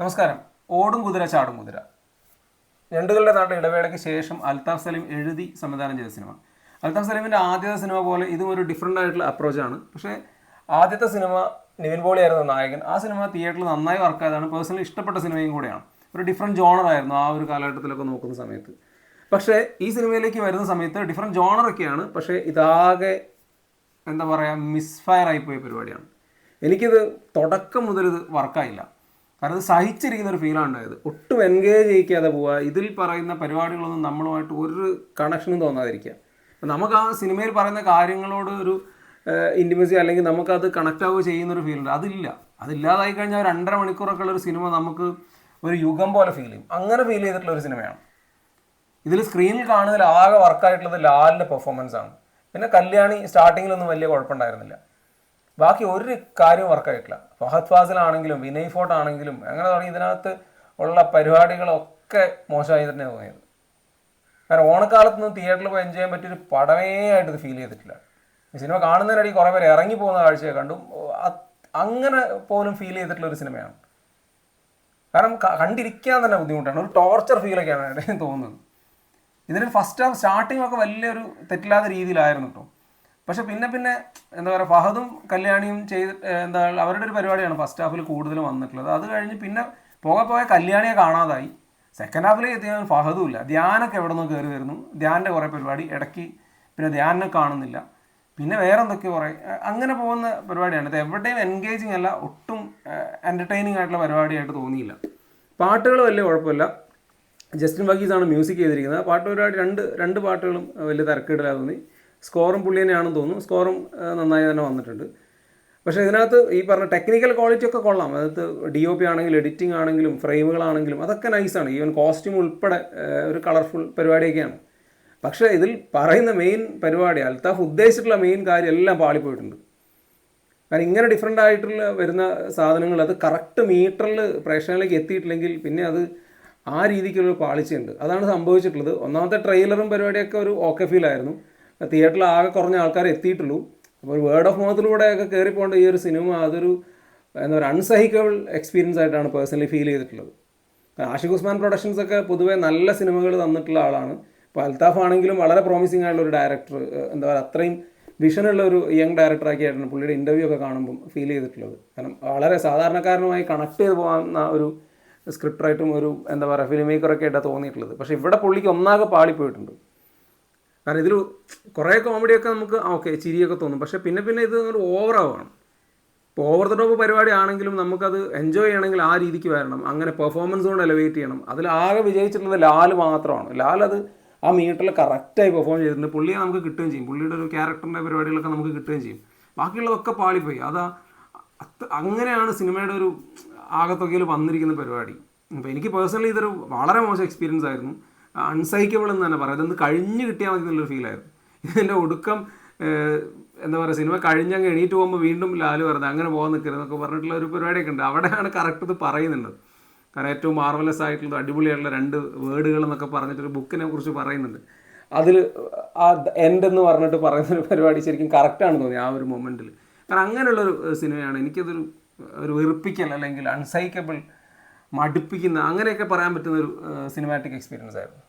നമസ്കാരം. ഓടും കുതിര ചാടും കുതിര, ഞണ്ടുകളുടെ നാട്ടിലെ ഇടവേളയ്ക്ക് ശേഷം അൽതാഫ് സലീം എഴുതി സംവിധാനം ചെയ്ത സിനിമ. അൽതാഫ് സലീമിൻ്റെ ആദ്യത്തെ സിനിമ പോലെ ഇതും ഒരു ഡിഫറെൻ്റ് ആയിട്ടുള്ള അപ്രോച്ചാണ്. പക്ഷേ ആദ്യത്തെ സിനിമ നിവിൻ പോളി ആയിരുന്നു നായകൻ. ആ സിനിമ തിയേറ്ററിൽ നന്നായി വർക്കായതാണ്. പേഴ്സണലി ഇഷ്ടപ്പെട്ട സിനിമയും കൂടെയാണ്. ഒരു ഡിഫറെൻറ്റ് ജോണറായിരുന്നു ആ ഒരു കാലഘട്ടത്തിലൊക്കെ നോക്കുന്ന സമയത്ത്. പക്ഷേ ഈ സിനിമയിലേക്ക് വരുന്ന സമയത്ത് ഡിഫറെൻറ്റ് ജോണറൊക്കെയാണ്. പക്ഷേ ഇതാകെ എന്താ പറയുക, മിസ്ഫയർ ആയിപ്പോയ പരിപാടിയാണ്. എനിക്കിത് തുടക്കം മുതൽ ഇത് വർക്കായില്ല. കാരണം അത് സഹിച്ചിരിക്കുന്ന ഒരു ഫീലാണ് ഉണ്ടായത്. ഒട്ടും എൻഗേജ് ചെയ്യിക്കാതെ പോവുക, ഇതിൽ പറയുന്ന പരിപാടികളൊന്നും നമ്മളുമായിട്ട് ഒരു കണക്ഷനും തോന്നാതിരിക്കുക. അപ്പം നമുക്ക് ആ സിനിമയിൽ പറയുന്ന കാര്യങ്ങളോട് ഒരു ഇൻറ്റിമസി അല്ലെങ്കിൽ നമുക്കത് കണക്റ്റ് ആവുക ചെയ്യുന്നൊരു ഫീലുണ്ട്. അതില്ലാതായി കഴിഞ്ഞാൽ ഒരു 2.5 മണിക്കൂറൊക്കെ ഉള്ളൊരു സിനിമ നമുക്ക് ഒരു യുഗം പോലെ ഫീൽ ചെയ്യും. അങ്ങനെ ഫീൽ ചെയ്തിട്ടുള്ള ഒരു സിനിമയാണ്. ഇതിൽ സ്ക്രീനിൽ കാണുന്നതിൽ ആകെ വർക്കായിട്ടുള്ളത് ലാലിൻ്റെ പെർഫോമൻസ് ആണ്. പിന്നെ കല്യാണി സ്റ്റാർട്ടിങ്ങിലൊന്നും വലിയ കുഴപ്പമുണ്ടായിരുന്നില്ല. ബാക്കി ഒരു കാര്യവും വർക്കായിട്ടില്ല. ഫഹദ് ഫാസിലാണെങ്കിലും വിനയ് ഫോർട്ട് ആണെങ്കിലും അങ്ങനെ തുടങ്ങി ഇതിനകത്ത് ഉള്ള പരിപാടികളൊക്കെ മോശമായി തന്നെ തോന്നിയത്. കാരണം ഓണക്കാലത്തൊന്നും തിയേറ്ററിൽ പോയി എൻജോയ് ചെയ്യാൻ പറ്റിയൊരു പടമേ ആയിട്ട് ഇത് ഫീൽ ചെയ്തിട്ടില്ല. ഈ സിനിമ കാണുന്നതിനിടയിൽ കുറേ പേര് ഇറങ്ങി പോകുന്ന കാഴ്ചയെ കണ്ടു. അങ്ങനെ പോലും ഫീൽ ചെയ്തിട്ടുള്ള ഒരു സിനിമയാണ്. കാരണം കണ്ടിരിക്കാൻ തന്നെ ബുദ്ധിമുട്ടാണ്. ഒരു ടോർച്ചർ ഫീലൊക്കെയാണ് ഇടയിൽ തോന്നുന്നത്. ഇതിന് ഫസ്റ്റ് ഹാഫ് സ്റ്റാർട്ടിംഗ് ഒക്കെ വലിയൊരു തെറ്റില്ലാത്ത രീതിയിലായിരുന്നു കേട്ടോ. പക്ഷെ പിന്നെ എന്താ പറയുക, ഫഹദും കല്യാണിയും അവരുടെ ഒരു പരിപാടിയാണ് ഫസ്റ്റ് ഹാഫിൽ കൂടുതലും വന്നിട്ടുള്ളത്. അത് കഴിഞ്ഞ് പിന്നെ പോകെ കല്യാണിയെ കാണാതായി. സെക്കൻഡ് ഹാഫിലേക്ക് എത്തിയാൽ ഫഹദും ഇല്ല. ധ്യാനൊക്കെ എവിടെ നിന്ന് കയറി വരുന്നു. ധ്യാനിൻ്റെ കുറേ പരിപാടി ഇടയ്ക്ക്, പിന്നെ ധ്യാനിനെ കാണുന്നില്ല. പിന്നെ വേറെ എന്തൊക്കെ കുറേ അങ്ങനെ പോകുന്ന പരിപാടിയാണ്. ഇത് എവിടെയും എൻഗേജിങ് അല്ല, ഒട്ടും എൻ്റർടൈനിങ് ആയിട്ടുള്ള പരിപാടിയായിട്ട് തോന്നിയില്ല. പാട്ടുകൾ വലിയ കുഴപ്പമില്ല. ജസ്റ്റിൻ വർഗീസാണ് മ്യൂസിക് ചെയ്തിരിക്കുന്നത്. ആ പാട്ട് പരിപാടി രണ്ട് പാട്ടുകളും വലിയ തിരക്കിടില്ലാതെ തോന്നി. സ്കോറും പുള്ളി തന്നെയാണെന്ന് തോന്നുന്നു. സ്കോറും നന്നായി തന്നെ വന്നിട്ടുണ്ട്. പക്ഷേ ഇതിനകത്ത് ഈ പറഞ്ഞ ടെക്നിക്കൽ ക്വാളിറ്റി ഒക്കെ കൊള്ളാം. അതായത് DOP ആണെങ്കിലും എഡിറ്റിംഗ് ആണെങ്കിലും ഫ്രെയിമുകളാണെങ്കിലും അതൊക്കെ നൈസാണ്. ഈവൻ കോസ്റ്റ്യൂം ഉൾപ്പെടെ ഒരു കളർഫുൾ പരിപാടിയൊക്കെയാണ്. പക്ഷേ ഇതിൽ പറയുന്ന മെയിൻ പരിപാടി, അൽത്താഫ് ഉദ്ദേശിച്ചിട്ടുള്ള മെയിൻ കാര്യം എല്ലാം പാളിപ്പോയിട്ടുണ്ട്. കാരണം ഇങ്ങനെ ഡിഫറെൻ്റ് ആയിട്ടുള്ള വരുന്ന സാധനങ്ങൾ അത് കറക്റ്റ് മീറ്ററിൽ പ്രേക്ഷകരിലേക്ക് എത്തിയിട്ടില്ലെങ്കിൽ പിന്നെ അത് ആ രീതിക്കുള്ള പാളിച്ചുണ്ട്. അതാണ് സംഭവിച്ചിട്ടുള്ളത്. ഒന്നാമത്തെ ട്രെയിലറും പരിപാടിയൊക്കെ ഒരു ഓക്കെ ഫീലായിരുന്നു. തിയേറ്ററിൽ ആകെ കുറഞ്ഞ ആൾക്കാർ എത്തിയിട്ടുള്ളൂ. അപ്പോൾ ഒരു വേർഡ് ഓഫ് മൗത്തിലൂടെയൊക്കെ കയറിപ്പോകേണ്ട ഈ ഒരു സിനിമ അതൊരു എന്താ പറയുക, അൺസഹിക്കബിൾ എക്സ്പീരിയൻസ് ആയിട്ടാണ് പേഴ്സണലി ഫീൽ ചെയ്തിട്ടുള്ളത്. ആഷിഖ് ഉസ്മാൻ പ്രൊഡക്ഷൻസൊക്കെ പൊതുവേ നല്ല സിനിമകൾ തന്നിട്ടുള്ള ആളാണ്. ഇപ്പോൾ അൽത്താഫ് ആണെങ്കിലും വളരെ പ്രോമിസിംഗ് ആയിട്ടുള്ള ഒരു ഡയറക്ടർ, എന്താ പറയുക, അത്രയും വിഷനുള്ള ഒരു യങ് ഡയറക്ടറാക്കിയായിട്ടാണ് പുള്ളിയുടെ ഇൻ്റർവ്യൂ ഒക്കെ കാണുമ്പം ഫീൽ ചെയ്തിട്ടുള്ളത്. കാരണം വളരെ സാധാരണക്കാരനുമായി കണക്ട് ചെയ്ത് പോകുന്ന ഒരു സ്ക്രിപ്റ്റ് റൈറ്റും ഒരു എന്താ പറയുക ഫിലിം മേക്കറൊക്കെ ആയിട്ടാണ് തോന്നിയിട്ടുള്ളത്. പക്ഷേ ഇവിടെ പുള്ളിക്ക് ഒന്നാകെ പാളിപ്പോയിട്ടുണ്ട്. കാരണം ഇതിൽ കുറേ കോമഡിയൊക്കെ നമുക്ക് ഓക്കെ ചിരിയൊക്കെ തോന്നും. പക്ഷേ പിന്നെ ഇത് ഒരു ഓവറാവുകയാണ്. ഇപ്പോൾ ഓവർ ദ ടോപ്പ് പരിപാടി ആണെങ്കിലും നമുക്കത് എൻജോയ് ചെയ്യണമെങ്കിൽ ആ രീതിക്ക് വരണം. അങ്ങനെ പെർഫോമൻസ് കൊണ്ട് എലവേറ്റ് ചെയ്യണം. അതിലാകെ വിജയിച്ചിട്ടുള്ളത് ലാൽ മാത്രമാണ്. ലാൽ അത് ആ മീറ്ററിൽ കറക്റ്റായി പെർഫോം ചെയ്തിട്ടുണ്ട്. പുള്ളിയെ നമുക്ക് കിട്ടുകയും ചെയ്യും. പുള്ളിയുടെ ഒരു ക്യാരക്ടറിൻ്റെ പരിപാടികളൊക്കെ നമുക്ക് കിട്ടുകയും ചെയ്യും. ബാക്കിയുള്ളതൊക്കെ പാളിപ്പോയി. അങ്ങനെയാണ് സിനിമയുടെ ഒരു ആകത്തുകയിൽ വന്നിരിക്കുന്ന പരിപാടി. അപ്പോൾ എനിക്ക് പേഴ്സണലി ഇതൊരു വളരെ മോശം എക്സ്പീരിയൻസ് ആയിരുന്നു. അൺസഹിക്കബിൾ എന്ന് തന്നെ പറയാം. ഇതൊന്ന് കഴിഞ്ഞ് കിട്ടിയാൽ മതി എന്നുള്ളൊരു ഫീലായിരുന്നു. ഇതിൻ്റെ ഒടുക്കം എന്താ പറയുക, സിനിമ കഴിഞ്ഞങ്ങ് എണീറ്റ് പോകുമ്പോൾ വീണ്ടും ലാല് വെറുതെ അങ്ങനെ പോകാൻ നിൽക്കരുതെന്നൊക്കെ പറഞ്ഞിട്ടുള്ള ഒരു പരിപാടിയൊക്കെ ഉണ്ട്. അവിടെയാണ് കറക്റ്റ് ഇത് പറയുന്നുണ്ട്. കാരണം ഏറ്റവും മാർവലസ് ആയിട്ടുള്ള അടിപൊളിയായിട്ടുള്ള 2 വേർഡുകൾ എന്നൊക്കെ പറഞ്ഞിട്ടൊരു ബുക്കിനെ കുറിച്ച് പറയുന്നുണ്ട്. അതിൽ ആ എൻഡ് എന്ന് പറഞ്ഞിട്ട് പറയുന്നൊരു പരിപാടി ശരിക്കും കറക്റ്റാണ് തോന്നി ആ ഒരു മൊമെൻറ്റിൽ. കാരണം അങ്ങനെയുള്ളൊരു സിനിമയാണ്. എനിക്കതൊരു വെറുപ്പിക്കൽ അല്ലെങ്കിൽ അൺസഹിക്കബിൾ, മടുപ്പിക്കുന്ന അങ്ങനെയൊക്കെ പറയാൻ പറ്റുന്നൊരു സിനിമാറ്റിക് എക്സ്പീരിയൻസ് ആയിരുന്നു.